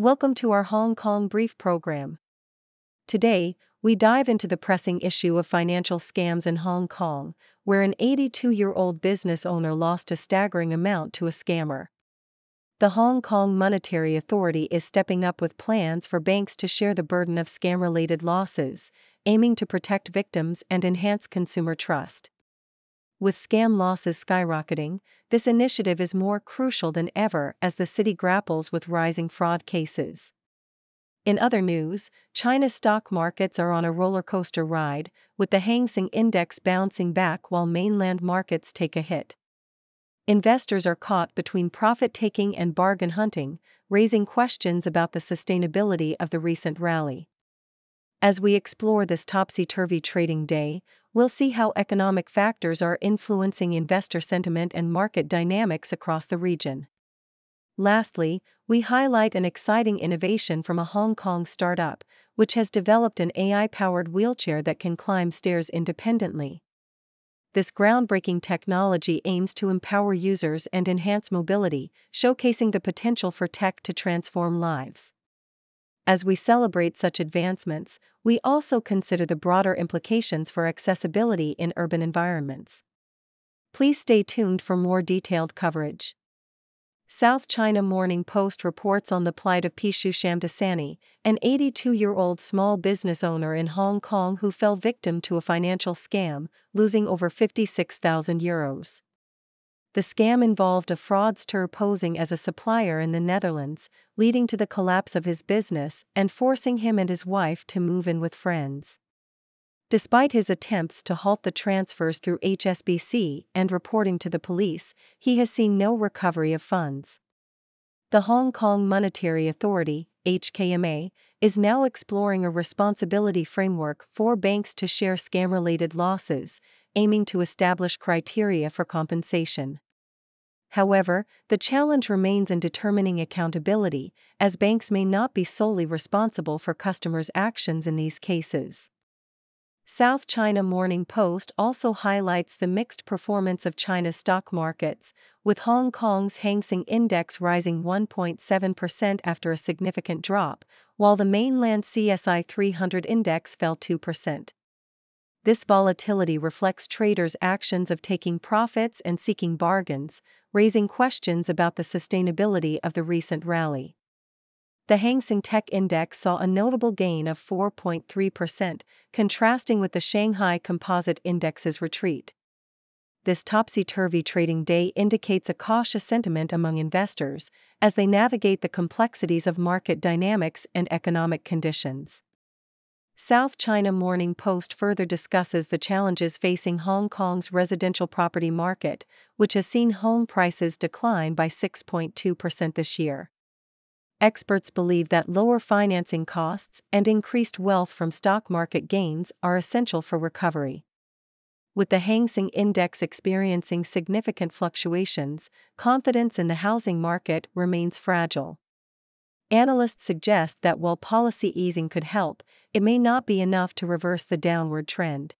Welcome to our Hong Kong Brief program. Today, we dive into the pressing issue of financial scams in Hong Kong, where an 82-year-old business owner lost a staggering amount to a scammer. The Hong Kong Monetary Authority is stepping up with plans for banks to share the burden of scam-related losses, aiming to protect victims and enhance consumer trust. With scam losses skyrocketing, this initiative is more crucial than ever as the city grapples with rising fraud cases. In other news, China's stock markets are on a rollercoaster ride, with the Hang Seng Index bouncing back while mainland markets take a hit. Investors are caught between profit-taking and bargain hunting, raising questions about the sustainability of the recent rally. As we explore this topsy-turvy trading day, we'll see how economic factors are influencing investor sentiment and market dynamics across the region. Lastly, we highlight an exciting innovation from a Hong Kong startup, which has developed an AI-powered wheelchair that can climb stairs independently. This groundbreaking technology aims to empower users and enhance mobility, showcasing the potential for tech to transform lives. As we celebrate such advancements, we also consider the broader implications for accessibility in urban environments. Please stay tuned for more detailed coverage. South China Morning Post reports on the plight of Pishu Shamdasani, an 82-year-old small business owner in Hong Kong who fell victim to a financial scam, losing over €56,000. The scam involved a fraudster posing as a supplier in the Netherlands, leading to the collapse of his business and forcing him and his wife to move in with friends. Despite his attempts to halt the transfers through HSBC and reporting to the police, he has seen no recovery of funds. The Hong Kong Monetary Authority, HKMA, is now exploring a responsibility framework for banks to share scam-related losses, aiming to establish criteria for compensation. However, the challenge remains in determining accountability, as banks may not be solely responsible for customers' actions in these cases. South China Morning Post also highlights the mixed performance of China's stock markets, with Hong Kong's Hang Seng Index rising 1.7% after a significant drop, while the mainland CSI 300 index fell 2%. This volatility reflects traders' actions of taking profits and seeking bargains, raising questions about the sustainability of the recent rally. The Hang Seng Tech Index saw a notable gain of 4.3%, contrasting with the Shanghai Composite Index's retreat. This topsy-turvy trading day indicates a cautious sentiment among investors, as they navigate the complexities of market dynamics and economic conditions. South China Morning Post further discusses the challenges facing Hong Kong's residential property market, which has seen home prices decline by 6.2% this year. Experts believe that lower financing costs and increased wealth from stock market gains are essential for recovery. With the Hang Seng Index experiencing significant fluctuations, confidence in the housing market remains fragile. Analysts suggest that while policy easing could help, it may not be enough to reverse the downward trend.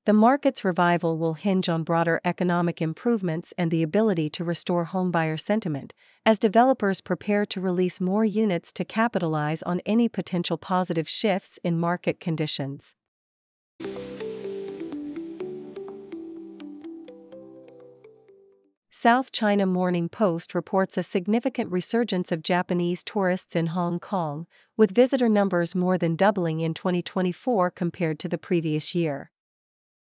The market's revival will hinge on broader economic improvements and the ability to restore homebuyer sentiment, as developers prepare to release more units to capitalize on any potential positive shifts in market conditions. South China Morning Post reports a significant resurgence of Japanese tourists in Hong Kong, with visitor numbers more than doubling in 2024 compared to the previous year.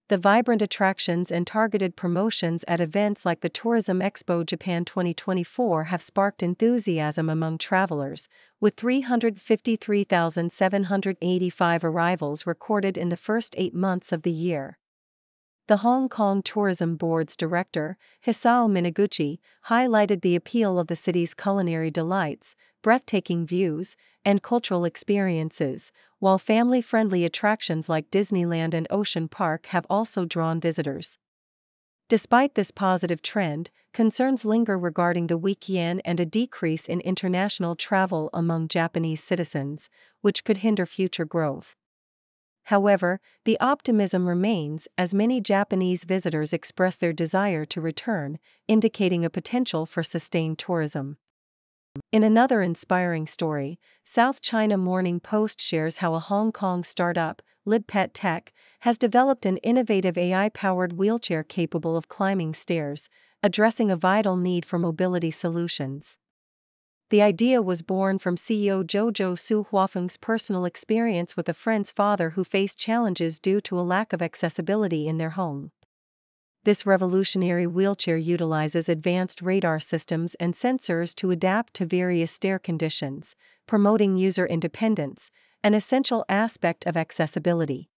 The vibrant attractions and targeted promotions at events like the Tourism Expo Japan 2024 have sparked enthusiasm among travelers, with 353,785 arrivals recorded in the first 8 months of the year. The Hong Kong Tourism Board's director, Hisao Minaguchi, highlighted the appeal of the city's culinary delights, breathtaking views, and cultural experiences, while family-friendly attractions like Disneyland and Ocean Park have also drawn visitors. Despite this positive trend, concerns linger regarding the weak yen and a decrease in international travel among Japanese citizens, which could hinder future growth. However, the optimism remains as many Japanese visitors express their desire to return, indicating a potential for sustained tourism. In another inspiring story, South China Morning Post shares how a Hong Kong startup, Lidpet Tech, has developed an innovative AI-powered wheelchair capable of climbing stairs, addressing a vital need for mobility solutions. The idea was born from CEO Jojo Su Huafeng's personal experience with a friend's father who faced challenges due to a lack of accessibility in their home. This revolutionary wheelchair utilizes advanced radar systems and sensors to adapt to various stair conditions, promoting user independence, an essential aspect of accessibility.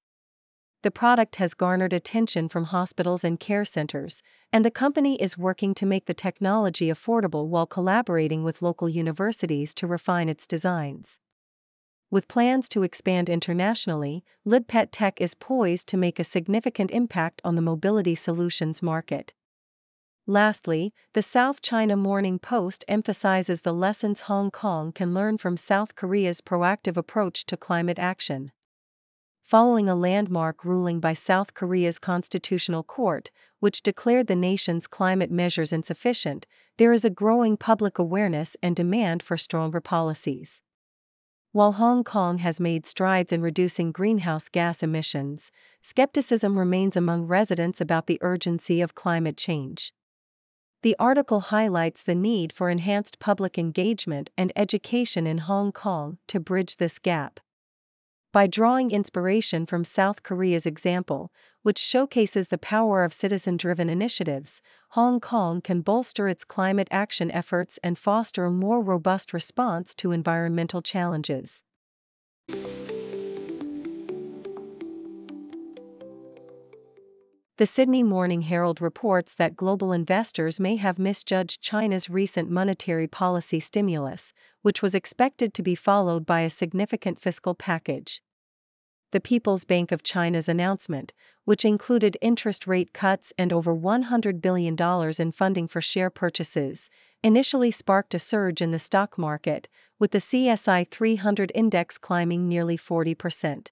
The product has garnered attention from hospitals and care centers, and the company is working to make the technology affordable while collaborating with local universities to refine its designs. With plans to expand internationally, Lidpet Tech is poised to make a significant impact on the mobility solutions market. Lastly, the South China Morning Post emphasizes the lessons Hong Kong can learn from South Korea's proactive approach to climate action. Following a landmark ruling by South Korea's Constitutional Court, which declared the nation's climate measures insufficient, there is a growing public awareness and demand for stronger policies. While Hong Kong has made strides in reducing greenhouse gas emissions, skepticism remains among residents about the urgency of climate change. The article highlights the need for enhanced public engagement and education in Hong Kong to bridge this gap. By drawing inspiration from South Korea's example, which showcases the power of citizen-driven initiatives, Hong Kong can bolster its climate action efforts and foster a more robust response to environmental challenges. The Sydney Morning Herald reports that global investors may have misjudged China's recent monetary policy stimulus, which was expected to be followed by a significant fiscal package. The People's Bank of China's announcement, which included interest rate cuts and over $100 billion in funding for share purchases, initially sparked a surge in the stock market, with the CSI 300 index climbing nearly 40%.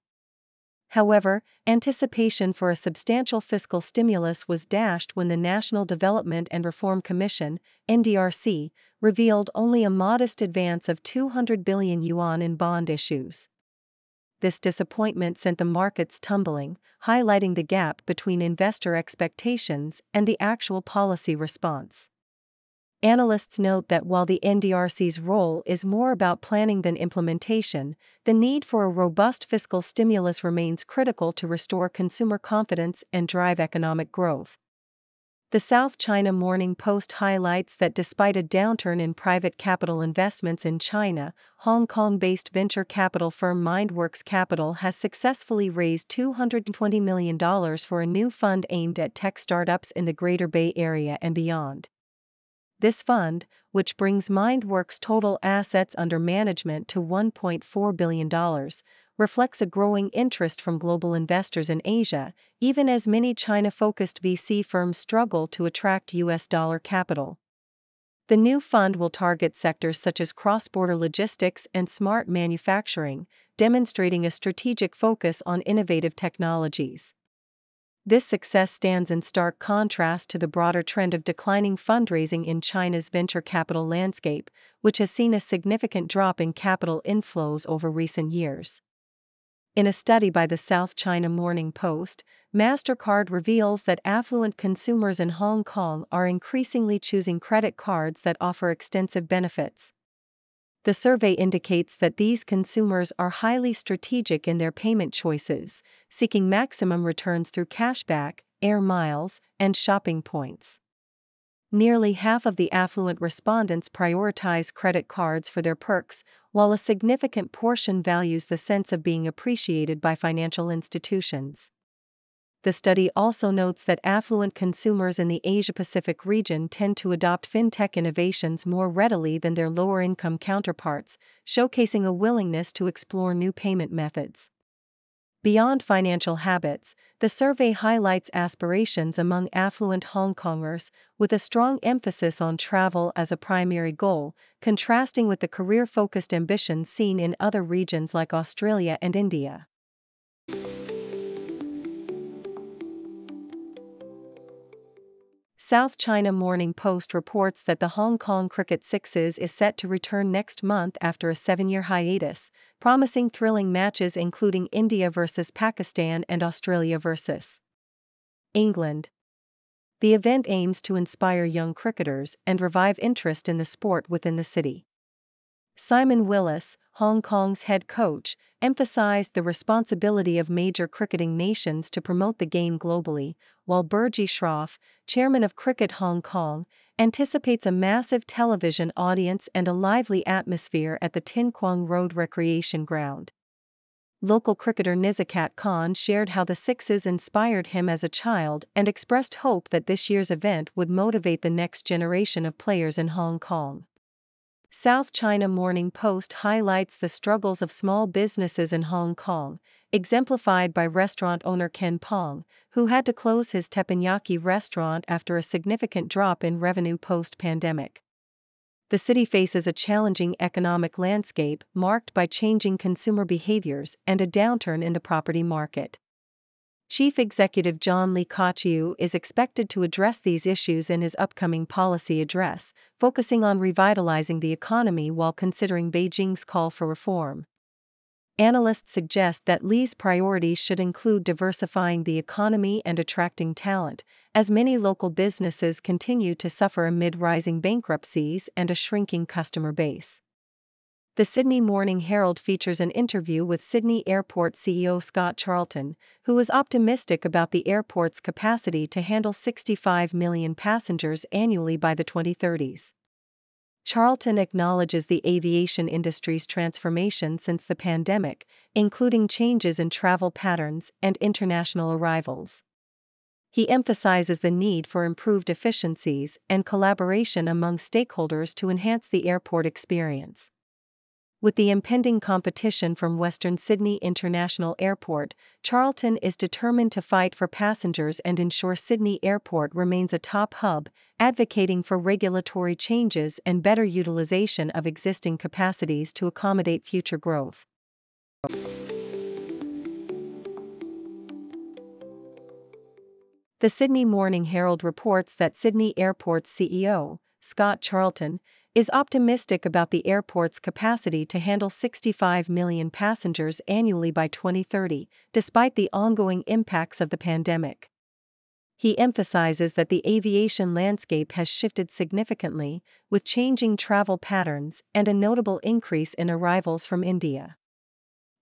However, anticipation for a substantial fiscal stimulus was dashed when the National Development and Reform Commission, NDRC, revealed only a modest advance of 200 billion yuan in bond issues. This disappointment sent the markets tumbling, highlighting the gap between investor expectations and the actual policy response. Analysts note that while the NDRC's role is more about planning than implementation, the need for a robust fiscal stimulus remains critical to restore consumer confidence and drive economic growth. The South China Morning Post highlights that despite a downturn in private capital investments in China, Hong Kong-based venture capital firm MindWorks Capital has successfully raised $220 million for a new fund aimed at tech startups in the Greater Bay Area and beyond. This fund, which brings MindWorks' total assets under management to $1.4 billion, reflects a growing interest from global investors in Asia, even as many China-focused VC firms struggle to attract US dollar capital. The new fund will target sectors such as cross-border logistics and smart manufacturing, demonstrating a strategic focus on innovative technologies. This success stands in stark contrast to the broader trend of declining fundraising in China's venture capital landscape, which has seen a significant drop in capital inflows over recent years. In a study by the South China Morning Post, MasterCard reveals that affluent consumers in Hong Kong are increasingly choosing credit cards that offer extensive benefits. The survey indicates that these consumers are highly strategic in their payment choices, seeking maximum returns through cashback, air miles, and shopping points. Nearly half of the affluent respondents prioritize credit cards for their perks, while a significant portion values the sense of being appreciated by financial institutions. The study also notes that affluent consumers in the Asia-Pacific region tend to adopt fintech innovations more readily than their lower-income counterparts, showcasing a willingness to explore new payment methods. Beyond financial habits, the survey highlights aspirations among affluent Hongkongers, with a strong emphasis on travel as a primary goal, contrasting with the career-focused ambitions seen in other regions like Australia and India. South China Morning Post reports that the Hong Kong Cricket Sixes is set to return next month after a 7-year hiatus, promising thrilling matches including India versus Pakistan and Australia versus England. The event aims to inspire young cricketers and revive interest in the sport within the city. Simon Willis, Hong Kong's head coach, emphasized the responsibility of major cricketing nations to promote the game globally, while Burji Shroff, chairman of Cricket Hong Kong, anticipates a massive television audience and a lively atmosphere at the Tin Kwong Road Recreation Ground. Local cricketer Nizakat Khan shared how the Sixes inspired him as a child and expressed hope that this year's event would motivate the next generation of players in Hong Kong. South China Morning Post highlights the struggles of small businesses in Hong Kong, exemplified by restaurant owner Ken Pong, who had to close his teppanyaki restaurant after a significant drop in revenue post-pandemic. The city faces a challenging economic landscape marked by changing consumer behaviors and a downturn in the property market. Chief Executive John Lee Ka-chiu is expected to address these issues in his upcoming policy address, focusing on revitalizing the economy while considering Beijing's call for reform. Analysts suggest that Lee's priorities should include diversifying the economy and attracting talent, as many local businesses continue to suffer amid rising bankruptcies and a shrinking customer base. The Sydney Morning Herald features an interview with Sydney Airport CEO Scott Charlton, who is optimistic about the airport's capacity to handle 65 million passengers annually by the 2030s. Charlton acknowledges the aviation industry's transformation since the pandemic, including changes in travel patterns and international arrivals. He emphasizes the need for improved efficiencies and collaboration among stakeholders to enhance the airport experience. With the impending competition from Western Sydney International Airport, Charlton is determined to fight for passengers and ensure Sydney Airport remains a top hub, advocating for regulatory changes and better utilization of existing capacities to accommodate future growth. The Sydney Morning Herald reports that Sydney Airport's CEO, Scott Charlton, is optimistic about the airport's capacity to handle 65 million passengers annually by 2030, despite the ongoing impacts of the pandemic. He emphasizes that the aviation landscape has shifted significantly, with changing travel patterns and a notable increase in arrivals from India.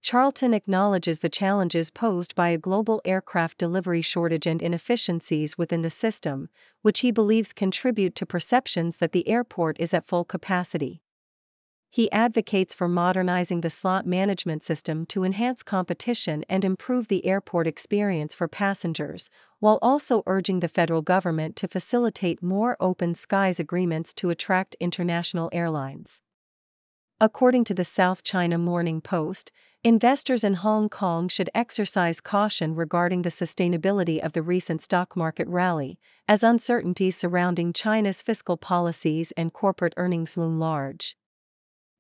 Charlton acknowledges the challenges posed by a global aircraft delivery shortage and inefficiencies within the system, which he believes contribute to perceptions that the airport is at full capacity. He advocates for modernizing the slot management system to enhance competition and improve the airport experience for passengers, while also urging the federal government to facilitate more open skies agreements to attract international airlines. According to the South China Morning Post, investors in Hong Kong should exercise caution regarding the sustainability of the recent stock market rally, as uncertainties surrounding China's fiscal policies and corporate earnings loom large.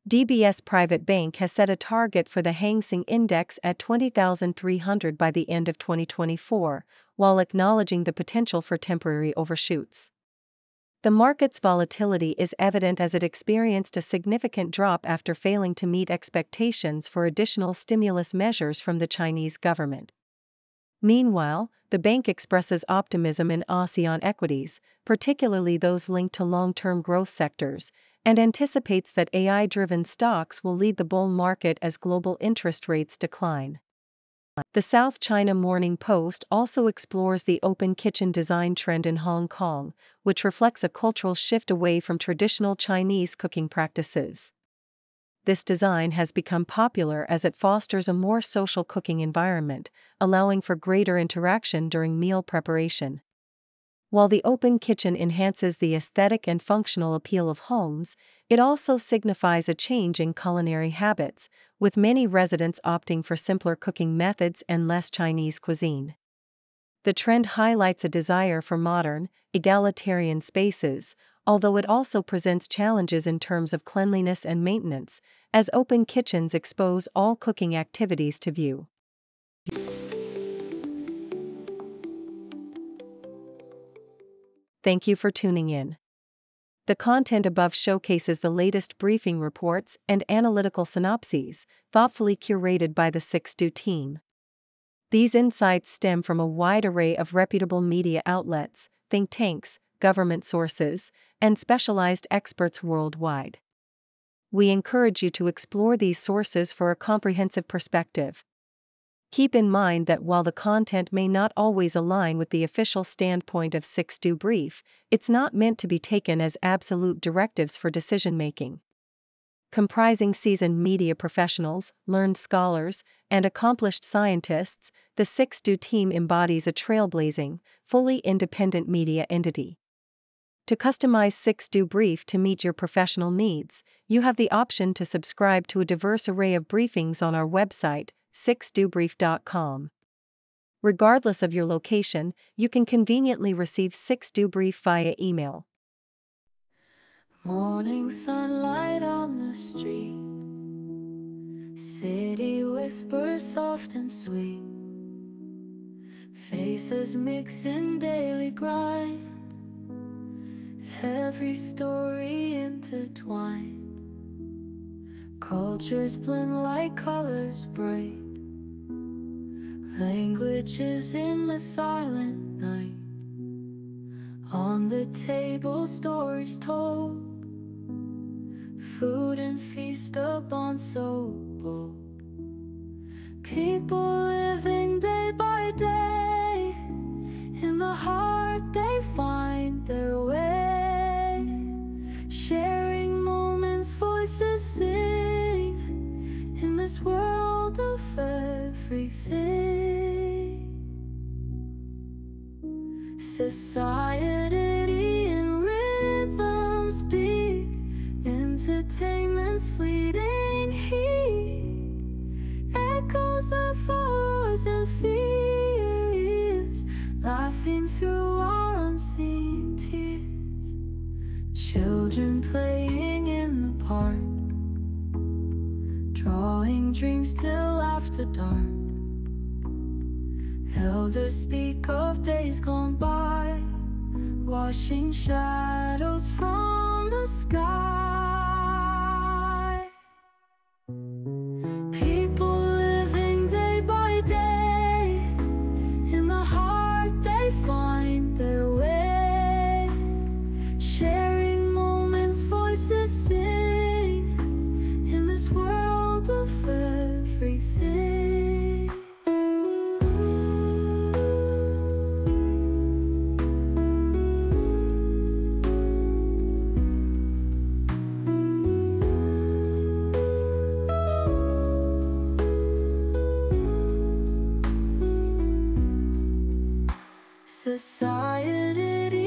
DBS Private Bank has set a target for the Hang Seng Index at 20,300 by the end of 2024, while acknowledging the potential for temporary overshoots. The market's volatility is evident as it experienced a significant drop after failing to meet expectations for additional stimulus measures from the Chinese government. Meanwhile, the bank expresses optimism in ASEAN equities, particularly those linked to long-term growth sectors, and anticipates that AI-driven stocks will lead the bull market as global interest rates decline. The South China Morning Post also explores the open kitchen design trend in Hong Kong, which reflects a cultural shift away from traditional Chinese cooking practices. This design has become popular as it fosters a more social cooking environment, allowing for greater interaction during meal preparation. While the open kitchen enhances the aesthetic and functional appeal of homes, it also signifies a change in culinary habits, with many residents opting for simpler cooking methods and less Chinese cuisine. The trend highlights a desire for modern, egalitarian spaces, although it also presents challenges in terms of cleanliness and maintenance, as open kitchens expose all cooking activities to view. Thank you for tuning in. The content above showcases the latest briefing reports and analytical synopses, thoughtfully curated by the 6Do team. These insights stem from a wide array of reputable media outlets, think tanks, government sources, and specialized experts worldwide. We encourage you to explore these sources for a comprehensive perspective. Keep in mind that while the content may not always align with the official standpoint of 6Do Brief, it's not meant to be taken as absolute directives for decision-making. Comprising seasoned media professionals, learned scholars, and accomplished scientists, the 6Do team embodies a trailblazing, fully independent media entity. To customize 6Do Brief to meet your professional needs, you have the option to subscribe to a diverse array of briefings on our website, 6dobrief.com. Regardless of your location, you can conveniently receive 6Do Brief via email. Morning sunlight on the street, city whispers soft and sweet, faces mix in daily grind, every story intertwined, cultures blend like colors bright, languages in the silent night, on the table stories told, food and feast upon so bold, people living day by day, in the heart they find their way, sharing moments, voices sing, in this world of everything. Society and rhythms beat, entertainment's fleeting heat, echoes of wars and fears, laughing through our unseen tears, children playing in the park, drawing dreams till after dark, elders speak of days gone by, washing shadows from the sky. People living day by day, in the heart they find their way, sharing moments, voices sing, in this world of everything. Society